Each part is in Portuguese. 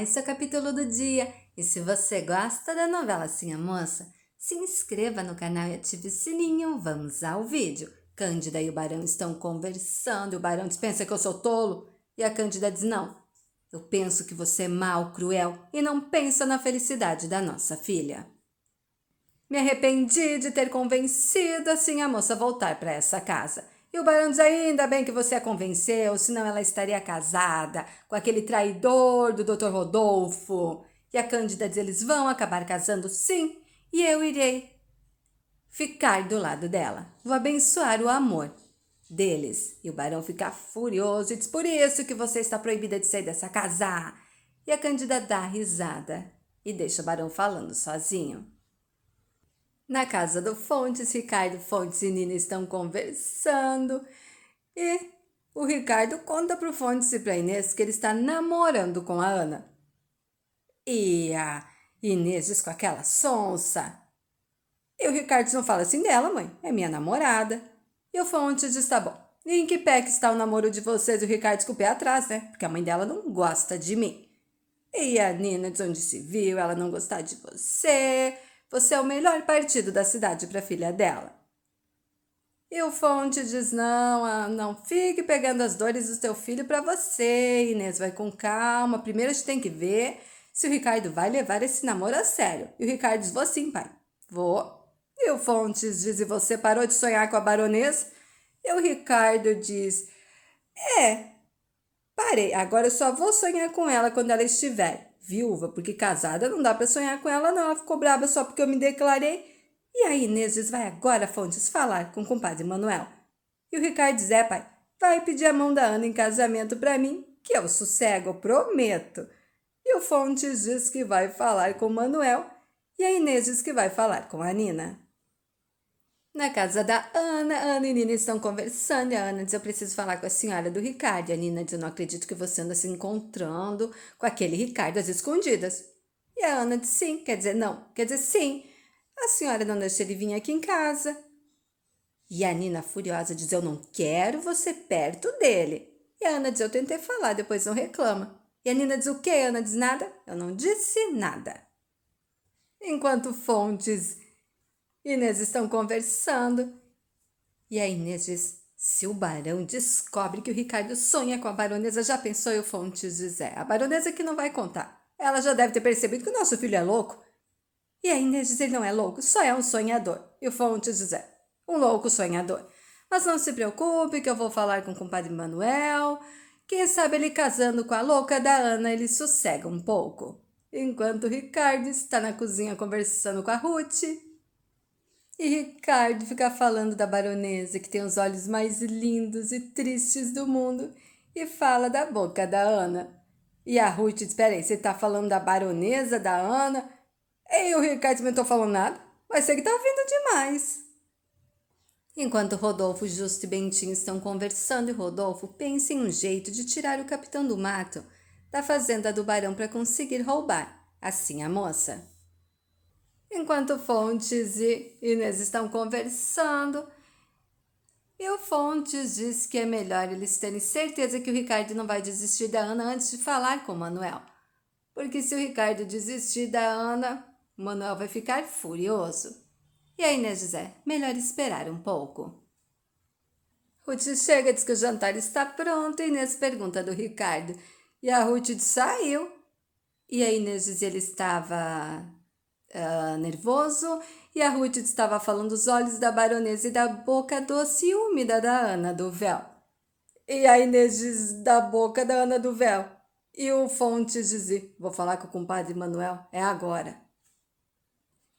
esse é o capítulo do dia. E se você gosta da novela Sim a Moça, se inscreva no canal e ative o sininho. Vamos ao vídeo. Cândida e o Barão estão conversando e o Barão diz, pensa que eu sou tolo? E a Cândida diz, não, eu penso que você é mau, cruel e não pensa na felicidade da nossa filha. Me arrependi de ter convencido assim a moça a voltar para essa casa. E o Barão diz, ainda bem que você a convenceu, senão ela estaria casada com aquele traidor do Dr. Rodolfo. E a Cândida diz, eles vão acabar casando sim, e eu irei ficar do lado dela. Vou abençoar o amor deles. E o Barão fica furioso e diz, por isso que você está proibida de sair dessa casa. E a Cândida dá risada e deixa o Barão falando sozinho. Na casa do Fontes, Ricardo, Fontes e Nina estão conversando e o Ricardo conta para o Fontes e para Inês que ele está namorando com a Ana. E a Inês diz com aquela sonsa. E o Ricardo não fala assim dela, mãe, é minha namorada. E o Fontes diz, tá bom. E em que pé que está o namoro de vocês? O Ricardo com o pé atrás, né? Porque a mãe dela não gosta de mim. E a Nina diz, onde se viu, ela não gostar de você... Você é o melhor partido da cidade para a filha dela. E o Fonte diz, não fique pegando as dores do teu filho para você, Inês, vai com calma. Primeiro a gente tem que ver se o Ricardo vai levar esse namoro a sério. E o Ricardo diz, vou sim, pai, vou. E o Fontes diz, e você parou de sonhar com a baronesa? E o Ricardo diz, parei, agora eu só vou sonhar com ela quando ela estiver viúva, porque casada não dá para sonhar com ela não, ela ficou brava só porque eu me declarei. E aí Inês diz, vai agora, Fontes, falar com o compadre Manuel. E o Ricardo diz, pai, vai pedir a mão da Ana em casamento para mim, que eu sossego, eu prometo. E o Fontes diz que vai falar com o Manuel, e a Inês diz que vai falar com a Nina. Na casa da Ana e Nina estão conversando e a Ana diz, eu preciso falar com a senhora do Ricardo. E a Nina diz, eu não acredito que você anda se encontrando com aquele Ricardo às escondidas. E a Ana diz, sim, quer dizer sim, a senhora não deixa ele vir aqui em casa. E a Nina, furiosa, diz, eu não quero você perto dele. E a Ana diz, eu tentei falar, depois não reclama. E a Nina diz, o quê? A Ana diz, nada, eu não disse nada. Enquanto Fontes e Inês estão conversando. E a Inês diz, se o Barão descobre que o Ricardo sonha com a baronesa, já pensou? E o Fontes diz, a baronesa que não vai contar. Ela já deve ter percebido que o nosso filho é louco. E a Inês diz, ele não é louco, só é um sonhador. E o Fontes diz, um louco sonhador. Mas não se preocupe que eu vou falar com o compadre Manuel. Quem sabe ele casando com a louca da Ana, ele sossega um pouco. Enquanto o Ricardo está na cozinha conversando com a Ruth. E Ricardo fica falando da baronesa, que tem os olhos mais lindos e tristes do mundo, e fala da boca da Ana. E a Ruth diz, espera aí, você tá falando da baronesa, da Ana? E o Ricardo não tô falando nada, mas você que tá ouvindo demais. Enquanto Rodolfo, Justo e Bentinho estão conversando, e Rodolfo pensa em um jeito de tirar o capitão do mato da fazenda do barão para conseguir roubar, assim a moça. Enquanto Fontes e Inês estão conversando, e o Fontes diz que é melhor eles terem certeza que o Ricardo não vai desistir da Ana antes de falar com o Manuel. Porque se o Ricardo desistir da Ana, o Manuel vai ficar furioso. E a Inês diz, melhor esperar um pouco. Ruth chega, diz que o jantar está pronto, e Inês pergunta do Ricardo. E a Ruth diz, saiu. E a Inês diz, ele estava... nervoso, e a Ruth estava falando dos olhos da baronesa e da boca doce e úmida da Ana do véu. E a Inês diz da boca da Ana do véu. E o Fontes diz, vou falar com o compadre Manuel, é agora.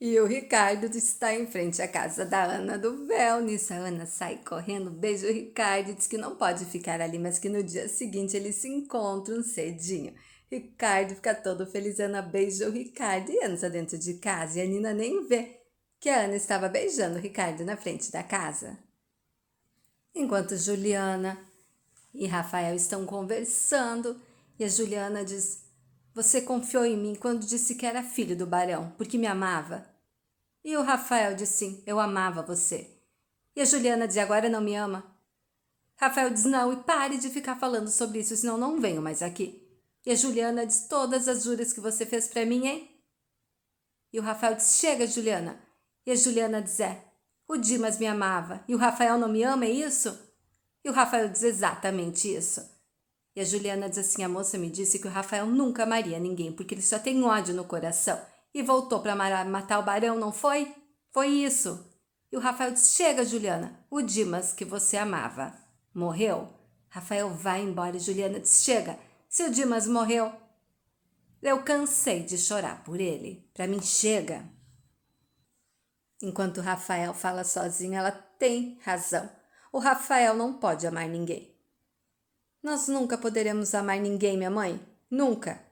E o Ricardo está em frente à casa da Ana do véu. Nisso a Ana sai correndo, beija o Ricardo e diz que não pode ficar ali, mas que no dia seguinte eles se encontram cedinho. Ricardo fica todo feliz, Ana beija o Ricardo e entra dentro de casa. E a Nina nem vê que a Ana estava beijando o Ricardo na frente da casa. Enquanto Juliana e Rafael estão conversando, e a Juliana diz, você confiou em mim quando disse que era filho do barão, porque me amava? E o Rafael diz, sim, eu amava você. E a Juliana diz, agora não me ama? Rafael diz, não, e pare de ficar falando sobre isso, senão não venho mais aqui. E a Juliana diz todas as juras que você fez para mim, hein? E o Rafael diz, chega, Juliana. E a Juliana diz, o Dimas me amava e o Rafael não me ama, é isso? E o Rafael diz exatamente isso. E a Juliana diz assim, a moça me disse que o Rafael nunca amaria ninguém, porque ele só tem ódio no coração. E voltou para matar o barão, não foi? Foi isso. E o Rafael diz, chega, Juliana, o Dimas que você amava morreu? Rafael vai embora e Juliana diz, chega, se o Dimas morreu, eu cansei de chorar por ele. Para mim, chega. Enquanto o Rafael fala sozinho, ela tem razão. O Rafael não pode amar ninguém. Nós nunca poderemos amar ninguém, minha mãe. Nunca.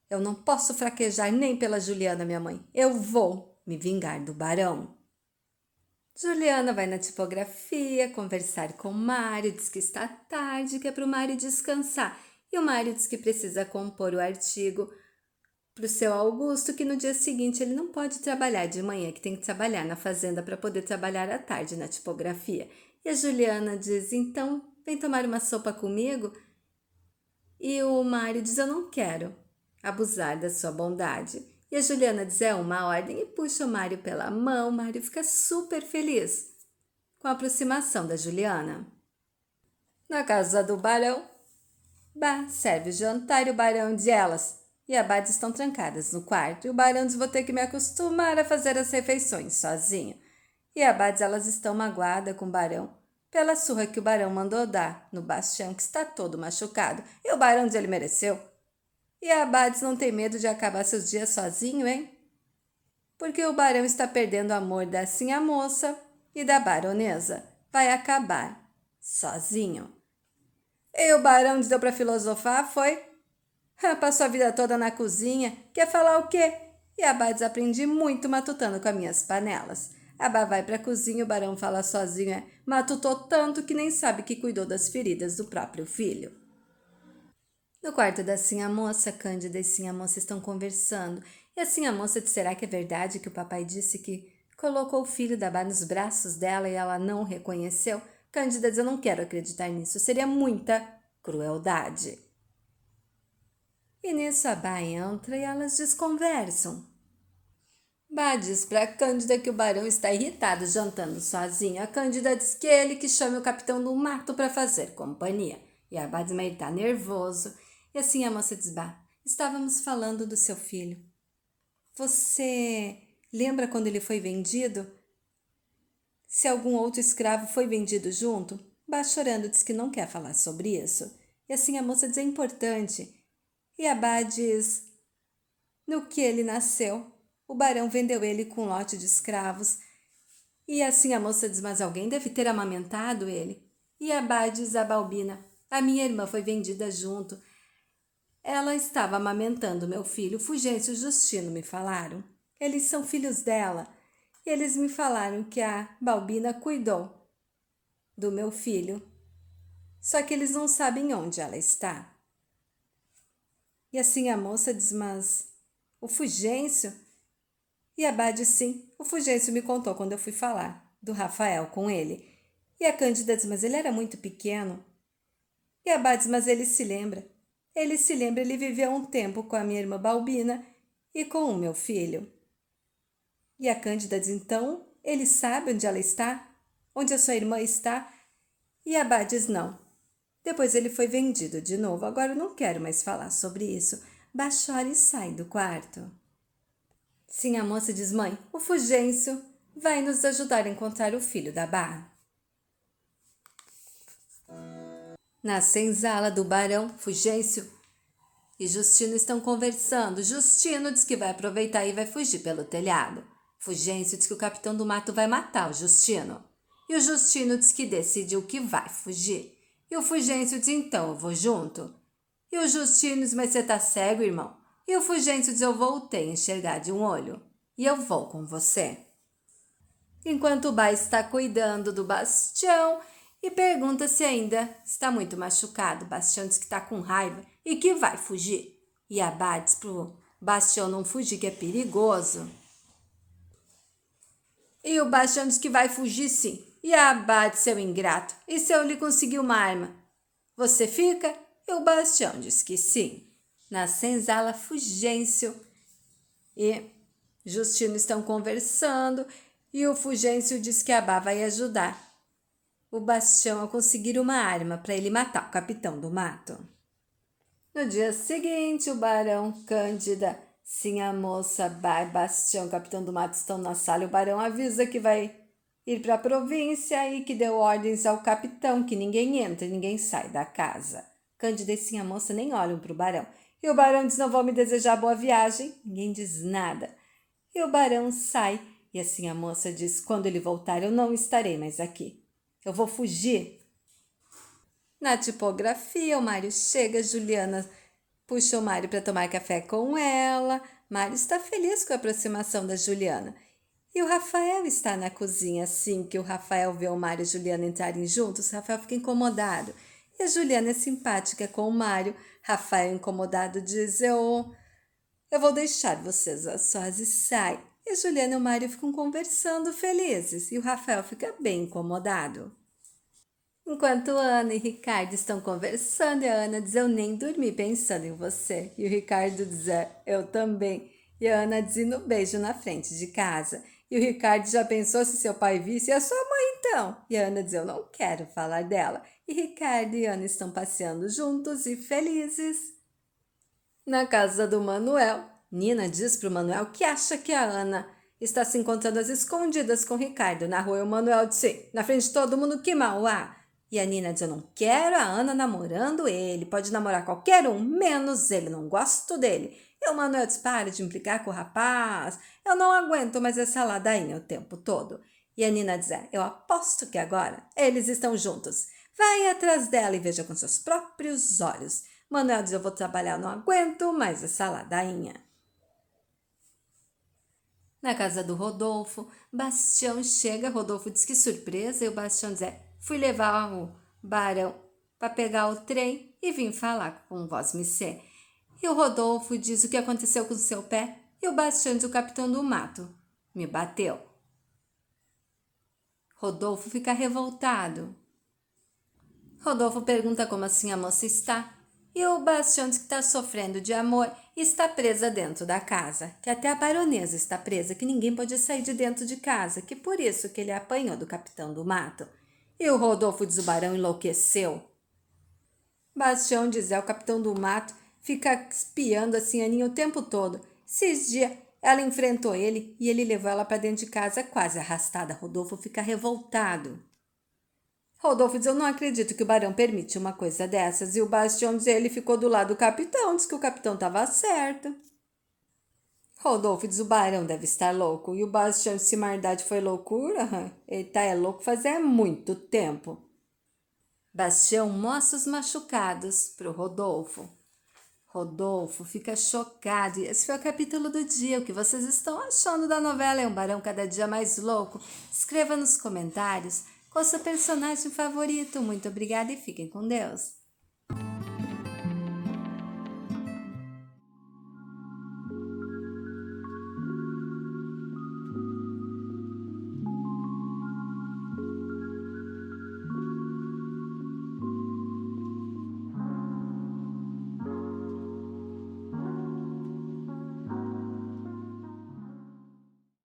Eu não posso fraquejar nem pela Juliana, minha mãe. Eu vou me vingar do barão. Juliana vai na tipografia conversar com o Mário, diz que está tarde, que é para o Mário descansar. E o Mário diz que precisa compor o artigo para o seu Augusto, que no dia seguinte ele não pode trabalhar de manhã, que tem que trabalhar na fazenda para poder trabalhar à tarde na tipografia. E a Juliana diz, então, vem tomar uma sopa comigo? E o Mário diz, eu não quero abusar da sua bondade. E a Juliana diz, é uma ordem, e puxa o Mário pela mão. O Mário fica super feliz com a aproximação da Juliana. Na casa do barão, Bá serve o jantar e o barão diz, elas e a Bá estão trancadas no quarto. E o barão diz, vou ter que me acostumar a fazer as refeições sozinho. E a Bá diz, elas estão magoadas com o barão pela surra que o barão mandou dar no Bastião, que está todo machucado. E o barão diz, ele mereceu. E a Abades não tem medo de acabar seus dias sozinho, hein? Porque o barão está perdendo o amor da sinha moça e da baronesa. Vai acabar sozinho. E o barão deu para filosofar, foi? Passou a vida toda na cozinha. Quer falar o quê? E a Abades aprendi muito matutando com as minhas panelas. A Bá vai para a cozinha, o barão fala sozinho, matutou tanto que nem sabe que cuidou das feridas do próprio filho. No quarto da sinha moça, Cândida e sinha moça estão conversando. E a sinha moça diz, será que é verdade que o papai disse que colocou o filho da Bá nos braços dela e ela não o reconheceu? Cândida diz, eu não quero acreditar nisso, seria muita crueldade. E nisso a Bá entra e elas desconversam. Bá diz para Cândida que o barão está irritado jantando sozinho. A Cândida diz que ele que chame o capitão do mato para fazer companhia. E a Bá diz, mas ele está nervoso. E assim a moça diz, Bá, estávamos falando do seu filho. Você lembra quando ele foi vendido? Se algum outro escravo foi vendido junto? Bá chorando diz que não quer falar sobre isso. E assim a moça diz, é importante. E a Bá diz, no que ele nasceu, o barão vendeu ele com um lote de escravos. E assim a moça diz, mas alguém deve ter amamentado ele. E a Bá diz a Balbina, a minha irmã foi vendida junto. Ela estava amamentando meu filho, Fulgêncio e Justino me falaram. Eles são filhos dela. E eles me falaram que a Balbina cuidou do meu filho. Só que eles não sabem onde ela está. E assim a moça diz, mas o Fulgêncio? E a Bá diz, sim, o Fulgêncio me contou quando eu fui falar do Rafael com ele. E a Cândida diz, mas ele era muito pequeno. E a Bá diz, mas ele se lembra. Ele viveu um tempo com a minha irmã Balbina e com o meu filho. E a Cândida diz, então, ele sabe onde ela está? Onde a sua irmã está? E a Bá diz, não. Depois ele foi vendido de novo. Agora eu não quero mais falar sobre isso. Bá chora e sai do quarto. Sim, a moça diz, mãe, o Fulgêncio vai nos ajudar a encontrar o filho da Bá. Na senzala do barão, Fulgêncio e Justino estão conversando. Justino diz que vai aproveitar e vai fugir pelo telhado. Fulgêncio diz que o capitão do mato vai matar o Justino. E o Justino diz que decidiu que vai fugir. E o Fulgêncio diz, então eu vou junto. E o Justino diz, mas você tá cego, irmão? E o Fulgêncio diz, eu voltei a enxergar de um olho. E eu vou com você. Enquanto o Bá está cuidando do Bastião e pergunta se ainda está muito machucado. Bastião diz que está com raiva e que vai fugir. E a Bá diz pro Bastião não fugir, que é perigoso. E o Bastião diz que vai fugir sim. E a Bá diz, seu ingrato, e se eu lhe conseguir uma arma? Você fica? E o Bastião diz que sim. Na senzala, Fugêncio e Justino estão conversando e o Fugêncio diz que a Bá vai ajudar o Bastião a conseguir uma arma para ele matar o capitão do mato. No dia seguinte, o barão, Cândida, sim, a moça, Bá e Bastião, o capitão do mato, estão na sala e o barão avisa que vai ir para a província e que deu ordens ao capitão que ninguém entra e ninguém sai da casa. Cândida e sim, a moça nem olham para o barão. E o barão diz: não vão me desejar boa viagem. Ninguém diz nada. E o barão sai e assim a moça diz: quando ele voltar eu não estarei mais aqui. Eu vou fugir. Na tipografia, o Mário chega, Juliana puxa o Mário para tomar café com ela. Mário está feliz com a aproximação da Juliana. E o Rafael está na cozinha. Assim que o Rafael vê o Mário e a Juliana entrarem juntos, Rafael fica incomodado. E a Juliana é simpática com o Mário. Rafael, incomodado, diz: eu vou deixar vocês a sós, e sai. E a Juliana e o Mário ficam conversando felizes. E o Rafael fica bem incomodado. Enquanto Ana e Ricardo estão conversando, e a Ana diz: eu nem dormi pensando em você. E o Ricardo diz: eu também. E a Ana diz: no beijo na frente de casa. E o Ricardo já pensou se seu pai visse: e a sua mãe então? E a Ana diz: eu não quero falar dela. E Ricardo e Ana estão passeando juntos e felizes. Na casa do Manuel, Nina diz para o Manuel que acha que a Ana está se encontrando às escondidas com o Ricardo na rua. E o Manuel diz: na frente de todo mundo, que mal há. E a Nina diz: eu não quero a Ana namorando ele, pode namorar qualquer um, menos ele, não gosto dele. E o Manuel diz: para de implicar com o rapaz, eu não aguento mais essa ladainha o tempo todo. E a Nina diz: eu aposto que agora eles estão juntos. Vai atrás dela e veja com seus próprios olhos. Manuel diz: eu vou trabalhar, não aguento mais essa ladainha. Na casa do Rodolfo, Bastião chega, Rodolfo diz que surpresa, e o Bastião diz: fui levar o barão para pegar o trem e vim falar com vós-me-sé. E o Rodolfo diz o que aconteceu com seu pé, e o Bastião diz: o capitão do mato me bateu. Rodolfo fica revoltado. Rodolfo pergunta como assim a moça está, e o Bastião diz que está sofrendo de amor e está presa dentro da casa, que até a baronesa está presa, que ninguém pode sair de dentro de casa, que por isso que ele apanhou do capitão do mato. E o Rodolfo diz: o barão enlouqueceu. Bastião diz: o capitão do mato fica espiando assim a Aninha o tempo todo. Esses dias ela enfrentou ele e ele levou ela para dentro de casa quase arrastada. Rodolfo fica revoltado. Rodolfo diz: eu não acredito que o barão permite uma coisa dessas. E o Bastião diz: ele ficou do lado do capitão, diz que o capitão estava certo. Rodolfo diz: o barão deve estar louco. E o Bastião diz: se maldade foi loucura, ele tá louco fazia muito tempo. Bastião mostra os machucados para o Rodolfo. Rodolfo fica chocado. E esse foi o capítulo do dia. O que vocês estão achando da novela? É um barão cada dia mais louco? Escreva nos comentários qual é o seu personagem favorito. Muito obrigada e fiquem com Deus.